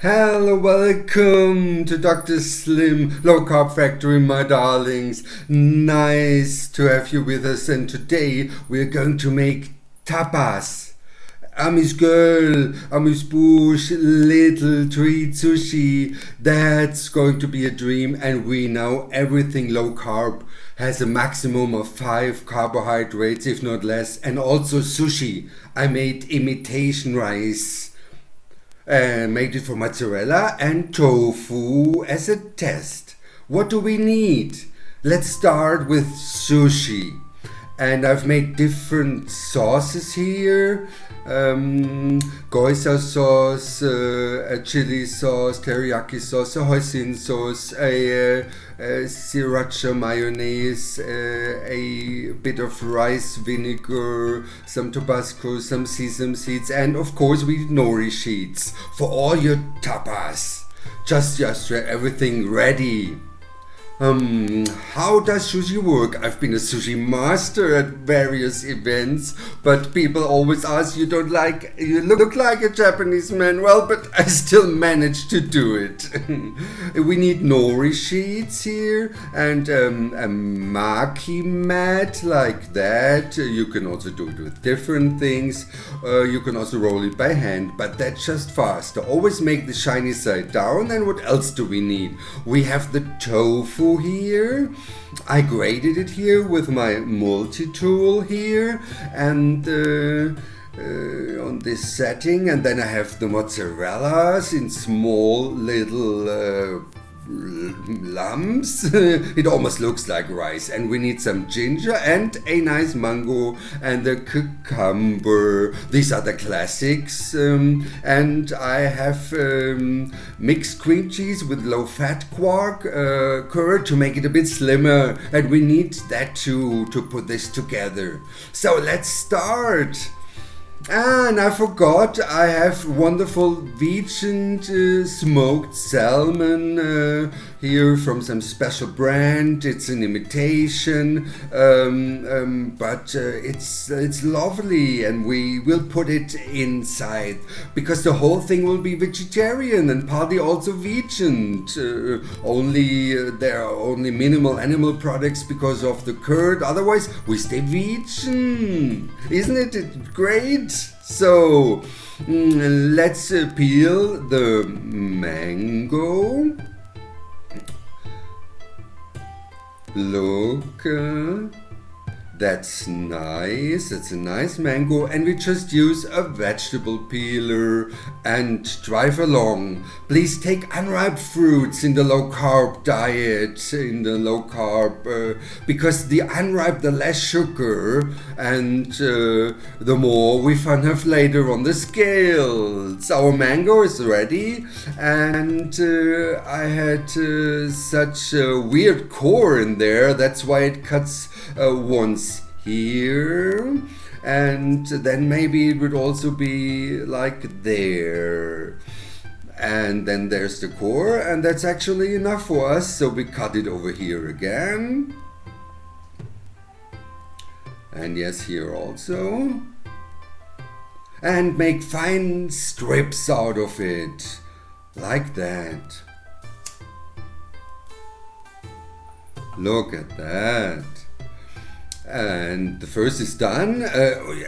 Hello, welcome to Dr. Slim Low Carb Factory, my darlings. Nice to have you with us, and today we're going to make tapas. Amy's girl, Amy's bush, little treat sushi. That's going to be a dream, and we know everything low carb has a maximum of 5 carbohydrates, if not less, and also sushi. I made imitation rice. Made it for mozzarella and tofu as a test. What do we need? Let's start with sushi. And I've made different sauces here. Gyoza sauce, a chili sauce, teriyaki sauce, a hoisin sauce, a sriracha mayonnaise, a bit of rice vinegar, some Tabasco, some sesame seeds, and of course we need nori sheets for all your tapas. Just everything ready. How does sushi work? I've been a sushi master at various events, but people always ask, you look like a Japanese man. Well, but I still managed to do it. We need nori sheets here and a maki mat like that. You can also do it with different things. You can also roll it by hand, but that's just faster. Always make the shiny side down. And what else do we need? We have the tofu here. I grated it here with my multi-tool here and on this setting, and then I have the mozzarellas in small little lumps. It almost looks like rice, and we need some ginger and a nice mango and a cucumber. These are the classics, and I have mixed cream cheese with low fat quark curd to make it a bit slimmer, and we need that to put this together. So let's start. And I forgot, I have wonderful vegan smoked salmon here from some special brand. It's an imitation, but it's lovely, and we will put it inside because the whole thing will be vegetarian and partly also vegan. There are only minimal animal products because of the curd. Otherwise, we stay vegan. Isn't it great? So let's peel the mango. Look, that's nice. That's a nice mango, and we just use a vegetable peeler and drive along. Please take unripe fruits in the low carb diet, because the unripe, the less sugar, and the more we have later on the scales. Our mango is ready, and I had such a weird core in there. That's why it cuts once here, and then maybe it would also be like there, and then there's the core, and that's actually enough for us, so we cut it over here again, and yes, here also, and make fine strips out of it like that. Look at that. And the first is done.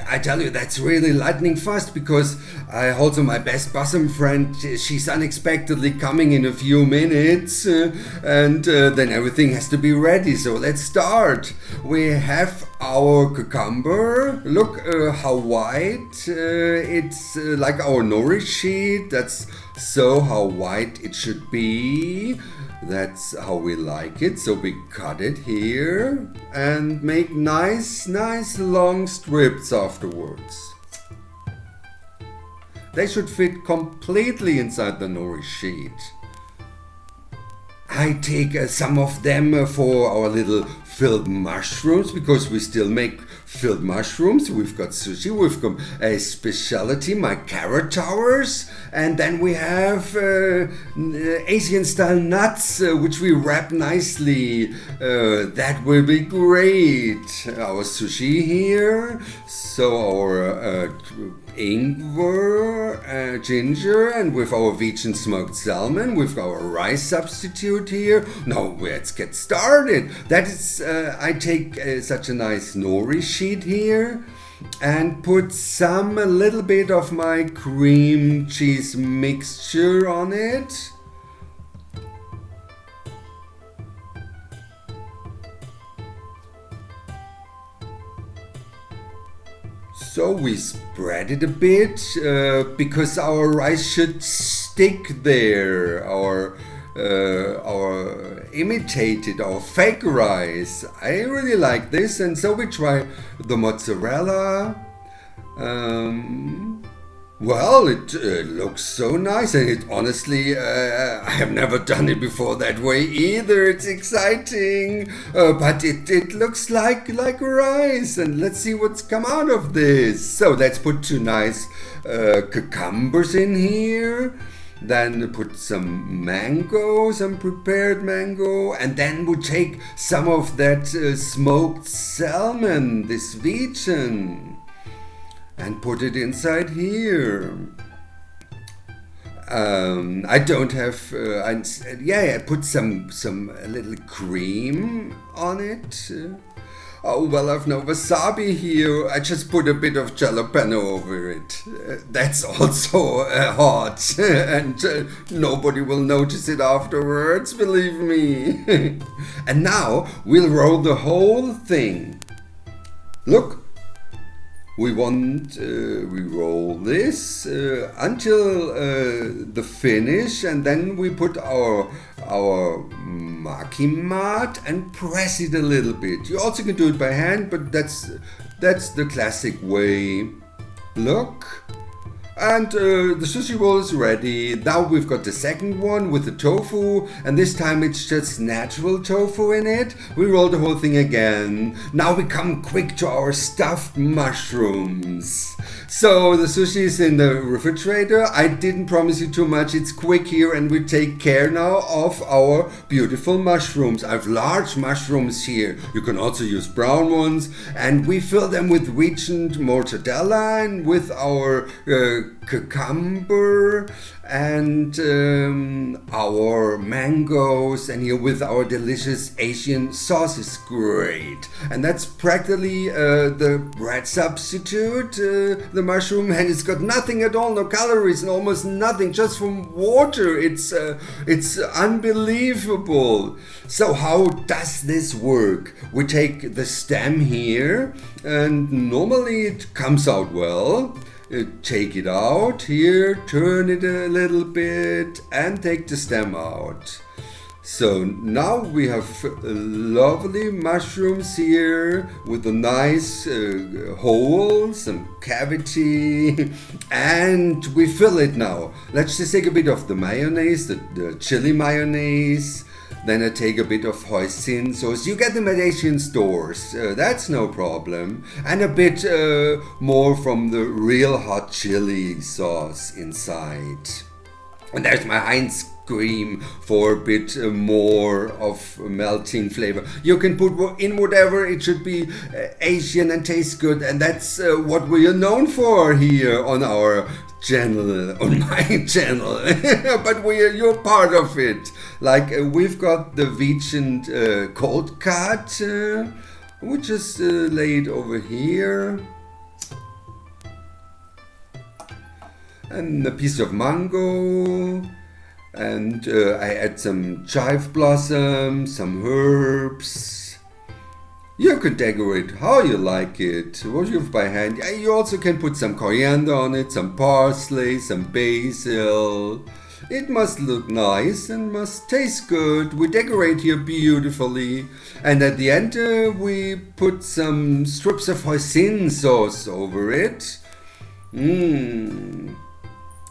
I tell you, that's really lightning fast, because I also my best bosom friend, she's unexpectedly coming in a few minutes, and then everything has to be ready. So let's start. We have our cucumber. Look how white. It's like our nori sheet. That's so how white it should be. That's how we like it. So we cut it here and make nice long strips afterwards. They should fit completely inside the nori sheet. I take some of them for our little filled mushrooms, because we still make filled mushrooms. We've got sushi, we've got a specialty, my carrot towers, and then we have Asian style nuts, which we wrap nicely. That will be great. Our sushi here, so our ingwer, ginger, and with our vegan smoked salmon, with our rice substitute here. Now let's get started. That is, I take such a nice nori sheet here and put a little bit of my cream cheese mixture on it. So we spread it a bit because our rice should stick there. Our imitated, our fake rice. I really like this, and so we try the mozzarella. Well, it looks so nice, and it honestly, I have never done it before that way either. It's exciting, but it looks like rice, and let's see what's come out of this. So let's put 2 nice cucumbers in here. Then put some mango, some prepared mango, and then we take some of that smoked salmon, this vegan, and put it inside here. I don't have, I put some little cream on it. Oh, well, I've no wasabi here. I just put a bit of jalapeno over it. That's also hot, and nobody will notice it afterwards, believe me. And now we'll roll the whole thing. Look. We roll this until the finish, and then we put our maki mat and press it a little bit. You also can do it by hand, but that's the classic way. Look. And the sushi roll is ready. Now we've got the second one with the tofu, and this time it's just natural tofu in it. We roll the whole thing again. Now we come quick to our stuffed mushrooms. So the sushi is in the refrigerator. I didn't promise you too much. It's quick here, and we take care now of our beautiful mushrooms. I have large mushrooms here. You can also use brown ones, and we fill them with vegan mortadella and with our cucumber and our mangoes, and here with our delicious Asian sauce is great. And that's practically the bread substitute, the mushroom, and it's got nothing at all, no calories and almost nothing, just from water. It's unbelievable. So how does this work? We take the stem here, and normally it comes out well. Take it out here, turn it a little bit, and take the stem out. So now we have lovely mushrooms here with a nice hole, some cavity, and we fill it now. Let's just take a bit of the mayonnaise, the chili mayonnaise. Then I take a bit of hoisin sauce. You get them at Asian stores, that's no problem. And a bit more from the real hot chili sauce inside. And there's my Heinz cream for a bit more of melting flavor. You can put in whatever, it should be Asian and taste good. And that's what we are known for here on our channel, on my channel. But you're part of it. Like we've got the vegan cold cut, we just lay it over here. And a piece of mango. And I add some chive blossom, some herbs. You can decorate how you like it, what you have by hand. You also can put some coriander on it, some parsley, some basil. It must look nice and must taste good. We decorate here beautifully. And at the end we put some strips of hoisin sauce over it.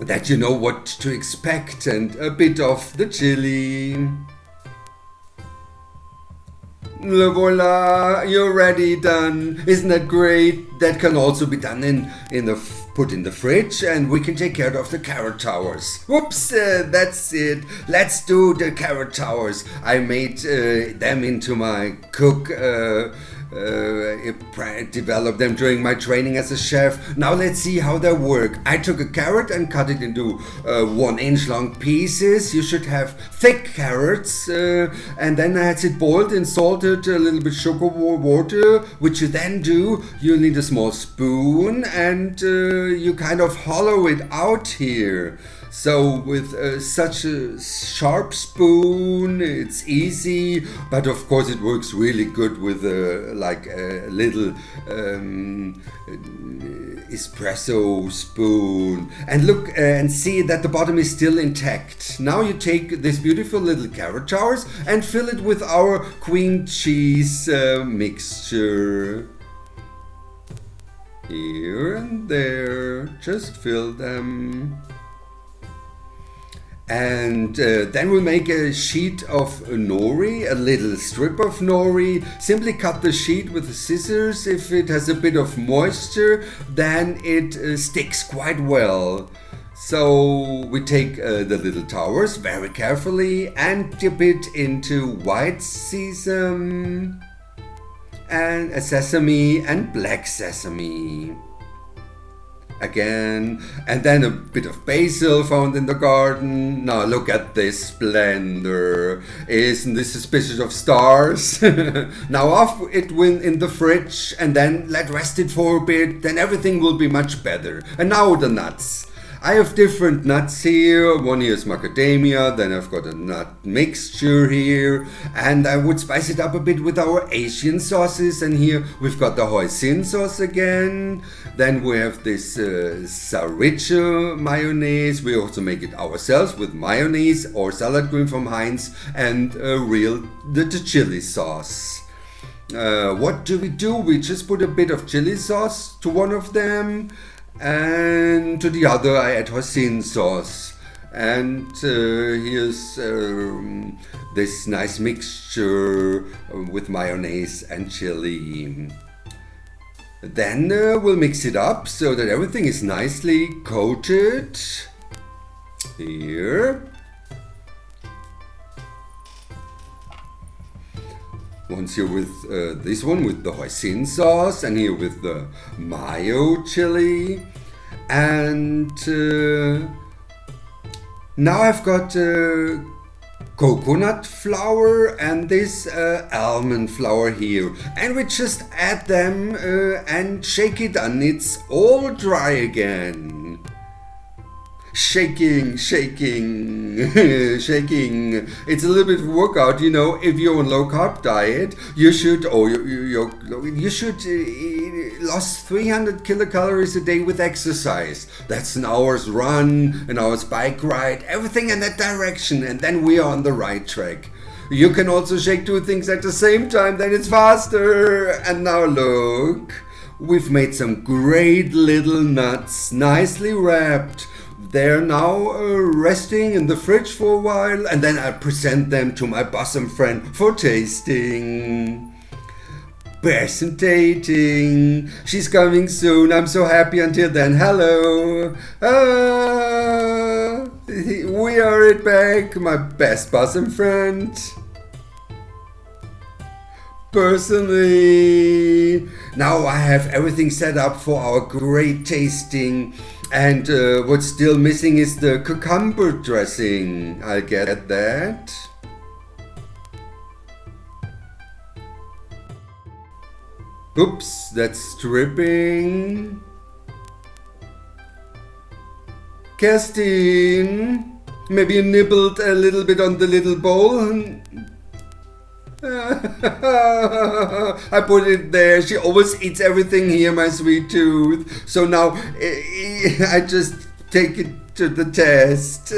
That you know what to expect, and a bit of the chili. Voila, you're ready, done. Isn't that great? That can also be done put in the fridge, and we can take care of the carrot towers. Whoops, that's it. Let's do the carrot towers. I made them into my developed them during my training as a chef. Now let's see how they work. I took a carrot and cut it into 1-inch long pieces. You should have thick carrots, and then I had it boiled in salted a little bit sugar water, which you then do. You need a small spoon, and you kind of hollow it out here. So with such a sharp spoon, it's easy, but of course it works really good with like a little espresso spoon. And look and see that the bottom is still intact. Now you take this beautiful little carrot towers and fill it with our cream cheese mixture. Here and there, just fill them. And then we'll make a sheet of nori, a little strip of nori. Simply cut the sheet with the scissors. If it has a bit of moisture, then it sticks quite well. So we take the little towers very carefully and dip it into white sesame and sesame and black sesame. Again, and then a bit of basil found in the garden. Now look at this splendor. Isn't this suspicious of stars? Now off it went in the fridge and then let rest it for a bit. Then everything will be much better. And now the nuts. I have different nuts here. One here is macadamia, then I've got a nut mixture here, and I would spice it up a bit with our Asian sauces, and here we've got the hoisin sauce again. Then we have this sriracha mayonnaise. We also make it ourselves with mayonnaise or salad cream from Heinz and the chili sauce. What do? We just put a bit of chili sauce to one of them, and to the other I add hoisin sauce. And here's this nice mixture with mayonnaise and chili. Then we'll mix it up so that everything is nicely coated. Here. Once here with this one with the hoisin sauce, and here with the mayo chili. And now I've got coconut flour and this almond flour here, and we just add them and shake it, and it's all dry again. Shaking. It's a little bit of workout, you know. If you're on low carb diet, you should lose 300 kilocalories a day with exercise. That's an hour's run, an hour's bike ride, everything in that direction, and then we are on the right track. You can also shake 2 things at the same time, then it's faster. And now look, we've made some great little nuts, nicely wrapped. They're now resting in the fridge for a while, and then I present them to my bosom friend for tasting. Presentating. She's coming soon. I'm so happy. Until then, hello. We are it back, my best bosom friend. Personally. Now I have everything set up for our great tasting. And what's still missing is the cucumber dressing. I'll get that. Oops, that's dripping. Kerstin, maybe you nibbled a little bit on the little bowl. I put it there. She always eats everything here, my sweet tooth. So now I just take it to the test.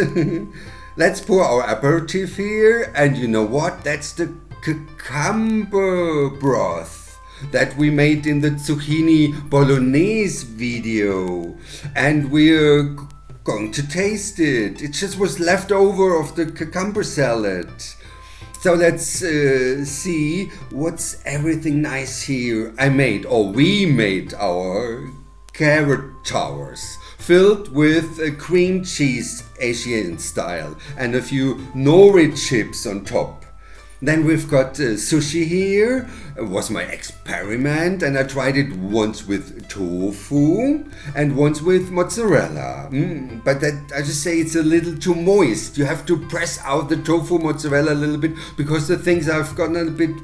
Let's pour our aperitif here. And you know what? That's the cucumber broth that we made in the zucchini bolognese video. And we're going to taste it. It just was left over of the cucumber salad. So let's see what's everything nice here. We made our carrot towers filled with cream cheese Asian style and a few nori chips on top. Then we've got sushi here. It was my experiment, and I tried it once with tofu and once with mozzarella. But that, I just say it's a little too moist. You have to press out the tofu mozzarella a little bit because the things I've gotten a bit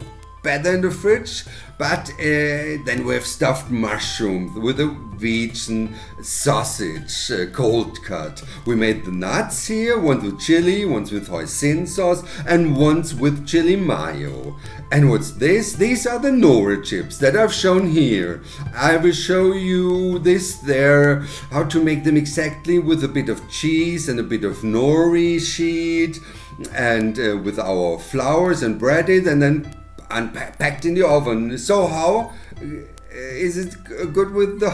better in the fridge. But then we have stuffed mushrooms with a vegan sausage, cold cut. We made the nuts here, once with chili, once with hoisin sauce, and once with chili mayo. And what's this? These are the nori chips that I've shown here. I will show you how to make them exactly with a bit of cheese and a bit of nori sheet, and with our flours and breaded, and then packed in the oven. So how is it good with the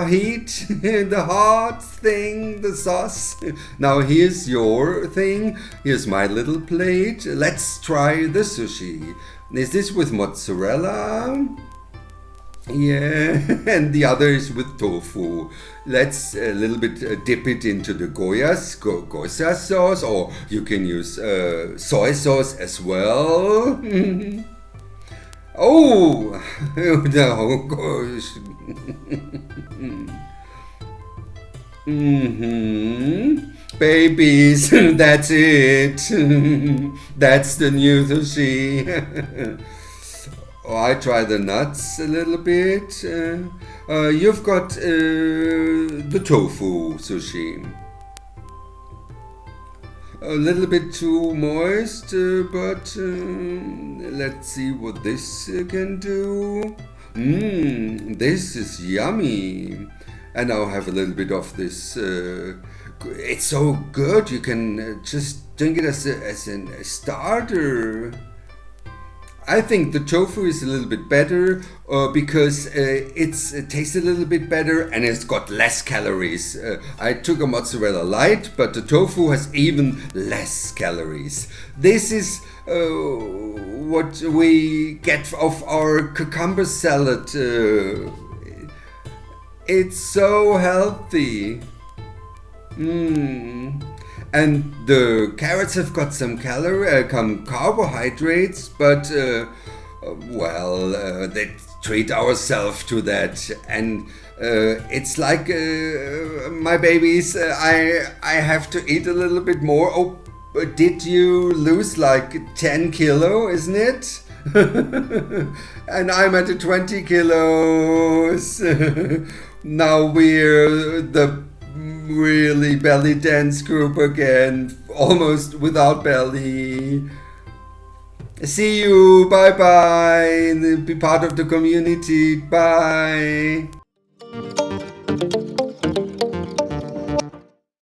heat, the hot thing, the sauce? Now here's your thing. Here's my little plate. Let's try the sushi. Is this with mozzarella? Yeah, and the other is with tofu. Let's a little bit dip it into the goya sauce, or you can use soy sauce as well. Oh, no, gosh. Babies, that's it. That's the new sushi. Oh, I try the nuts a little bit. You've got the tofu sushi. A little bit too moist, but let's see what this can do. This is yummy. And I'll have a little bit of this. It's so good, you can just drink it as a starter. I think the tofu is a little bit better because it tastes a little bit better and it's got less calories. I took a mozzarella light, but the tofu has even less calories. This is what we get of our cucumber salad. It's so healthy. And the carrots have got some carbohydrates, but they treat ourselves to that. And it's like my babies. I have to eat a little bit more. Oh, did you lose like 10 kilo? Isn't it? And I'm at 20 kilos. Now we're the really belly dance group again, almost without belly. See you, bye bye, be part of the community, bye.